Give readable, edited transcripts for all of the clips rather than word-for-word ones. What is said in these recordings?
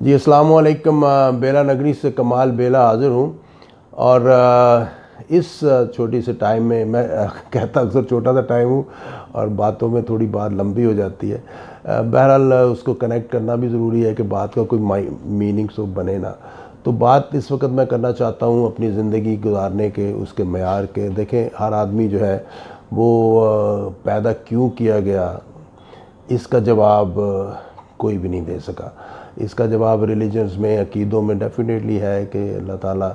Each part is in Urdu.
جی السلام علیکم. بیلا نگری سے کمال بیلا حاضر ہوں. اور اس چھوٹی سے ٹائم میں کہتا اکثر چھوٹا سا ٹائم ہوں اور باتوں میں تھوڑی بات لمبی ہو جاتی ہے. بہرحال اس کو کنیکٹ کرنا بھی ضروری ہے کہ بات کا کوئی میننگ سو بنے نا. تو بات اس وقت میں کرنا چاہتا ہوں اپنی زندگی گزارنے کے اس کے معیار کے. دیکھیں، ہر آدمی جو ہے وہ پیدا کیوں کیا گیا، اس کا جواب کوئی بھی نہیں دے سکا. اس کا جواب ریلیجنز میں، عقیدوں میں ڈیفینیٹلی ہے کہ اللہ تعالیٰ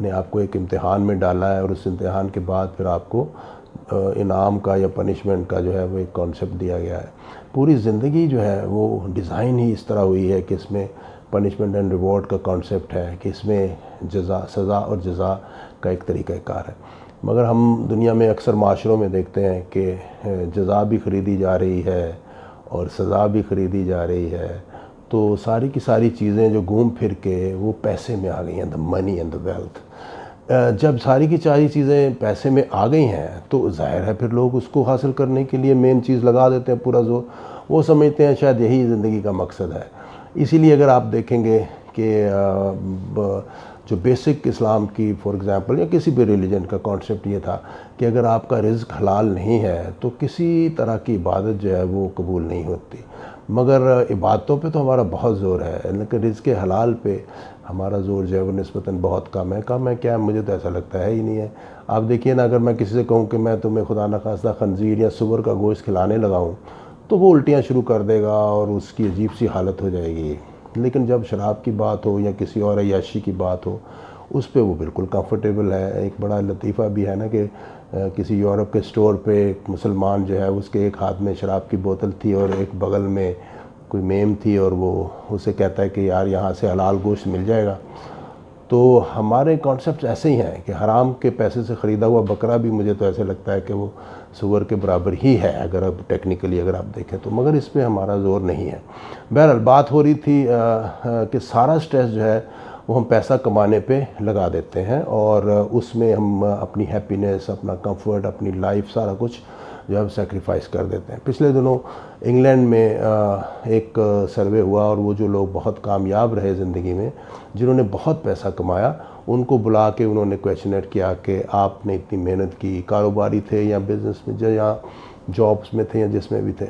نے آپ کو ایک امتحان میں ڈالا ہے اور اس امتحان کے بعد پھر آپ کو انعام کا یا پنشمنٹ کا جو ہے وہ ایک کانسیپٹ دیا گیا ہے. پوری زندگی جو ہے وہ ڈیزائن ہی اس طرح ہوئی ہے کہ اس میں پنشمنٹ اینڈ ریوارڈ کا کانسیپٹ ہے، کہ اس میں سزا اور جزا کا ایک طریقہ کار ہے. مگر ہم دنیا میں اکثر معاشروں میں دیکھتے ہیں کہ جزا بھی خریدی جا رہی ہے اور سزا بھی خریدی جا رہی ہے. تو ساری کی ساری چیزیں جو گھوم پھر کے وہ پیسے میں آ گئی ہیں، دا منی اینڈ دا ویلتھ. جب ساری کی ساری چیزیں پیسے میں آ گئی ہیں تو ظاہر ہے پھر لوگ اس کو حاصل کرنے کے لیے مین چیز لگا دیتے ہیں پورا زور. وہ سمجھتے ہیں شاید یہی زندگی کا مقصد ہے. اسی لیے اگر آپ دیکھیں گے کہ جو بیسک اسلام کی فار ایگزامپل یا کسی بھی ریلیجن کا کانسیپٹ یہ تھا کہ اگر آپ کا رزق حلال نہیں ہے تو کسی طرح کی عبادت جو ہے وہ قبول نہیں ہوتی. مگر عبادتوں پہ تو ہمارا بہت زور ہے، لیکن رزق حلال پہ ہمارا زور جو ہے وہ نسبتاً بہت کم ہے. کم ہے کیا، مجھے تو ایسا لگتا ہے ہی نہیں ہے. آپ دیکھیے نا، اگر میں کسی سے کہوں کہ میں تمہیں خدا نخواستہ خنزیر یا سور کا گوشت کھلانے لگا ہوں تو وہ الٹیاں شروع کر دے گا اور اس کی عجیب سی حالت ہو جائے گی. لیکن جب شراب کی بات ہو یا کسی اور عیاشی کی بات ہو اس پہ وہ بالکل کمفرٹیبل ہے. ایک بڑا لطیفہ بھی ہے نا کہ کسی یورپ کے سٹور پہ ایک مسلمان جو ہے اس کے ایک ہاتھ میں شراب کی بوتل تھی اور ایک بغل میں کوئی میم تھی اور وہ اسے کہتا ہے کہ یار یہاں سے حلال گوشت مل جائے گا. تو ہمارے کانسیپٹ ایسے ہی ہیں کہ حرام کے پیسے سے خریدا ہوا بکرا بھی مجھے تو ایسے لگتا ہے کہ وہ سور کے برابر ہی ہے اگر اب ٹیکنیکلی اگر آپ دیکھیں تو. مگر اس پہ ہمارا زور نہیں ہے. بہرحال بات ہو رہی تھی کہ سارا سٹریس جو ہے وہ ہم پیسہ کمانے پہ لگا دیتے ہیں اور اس میں ہم اپنی ہیپینس، اپنا کمفرٹ، اپنی لائف سارا کچھ جو ہے سیکریفائس کر دیتے ہیں. پچھلے دنوں انگلینڈ میں ایک سروے ہوا اور وہ جو لوگ بہت کامیاب رہے زندگی میں، جنہوں نے بہت پیسہ کمایا، ان کو بلا کے انہوں نے کویسچنیٹ کیا کہ آپ نے اتنی محنت کی، کاروباری تھے یا بزنس میں یا جابس میں تھے یا جس میں بھی تھے،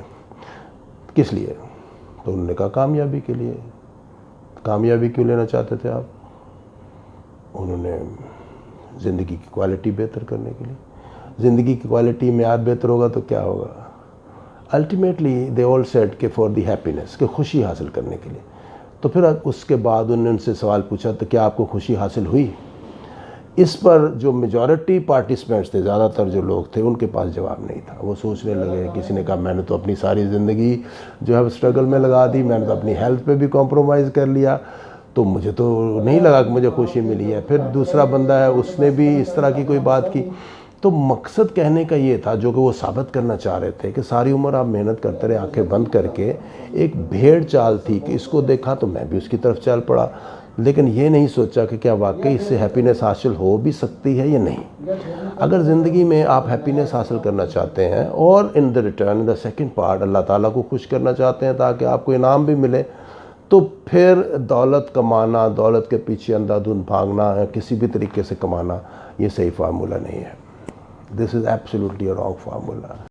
کس لیے؟ تو انہوں نے کہا کامیابی کے لیے. کامیابی کیوں لینا چاہتے تھے آپ؟ انہوں نے زندگی کی کوالٹی بہتر کرنے کے لیے. زندگی کی کوالٹی معیار بہتر ہوگا تو کیا ہوگا؟ الٹیمیٹلی دے آل سیڈ کہ فار دی ہیپینس، کہ خوشی حاصل کرنے کے لیے. تو پھر اس کے بعد انہوں نے ان سے سوال پوچھا تو کیا آپ کو خوشی حاصل ہوئی؟ اس پر جو میجورٹی پارٹیسپینٹس تھے، زیادہ تر جو لوگ تھے، ان کے پاس جواب نہیں تھا. وہ سوچنے لگے. کسی نے کہا میں نے تو اپنی ساری زندگی جو ہے اسٹرگل میں لگا دی، میں نے تو اپنی ہیلتھ پہ بھی کمپرومائز کر لیا، تو مجھے تو نہیں لگا کہ مجھے خوشی ملی ہے. پھر دوسرا بندہ ہے، اس نے بھی اس طرح کی کوئی بات کی. تو مقصد کہنے کا یہ تھا جو کہ وہ ثابت کرنا چاہ رہے تھے کہ ساری عمر آپ محنت کرتے رہے آنکھیں بند کر کے. ایک بھیڑ چال تھی کہ اس کو دیکھا تو میں بھی اس کی طرف چل پڑا، لیکن یہ نہیں سوچا کہ کیا واقعی اس سے ہیپینس حاصل ہو بھی سکتی ہے یا نہیں. اگر زندگی میں آپ ہیپینس حاصل کرنا چاہتے ہیں اور ان دا ریٹرن دا سیکنڈ پارٹ اللہ تعالیٰ کو خوش کرنا چاہتے ہیں تاکہ آپ کو انعام بھی ملے، تو پھر دولت کمانا، دولت کے پیچھے اندھا دھند بھاگنا، کسی بھی طریقے سے کمانا، یہ صحیح فارمولہ نہیں ہے. This is absolutely a wrong formula.